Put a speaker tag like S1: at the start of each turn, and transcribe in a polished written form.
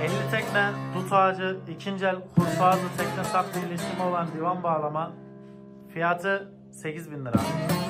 S1: 50 tekne, dut ağacı, ikinci el kurfağızı tekne sap birleşimi olan divan bağlama. Fiyatı 8.000 lira.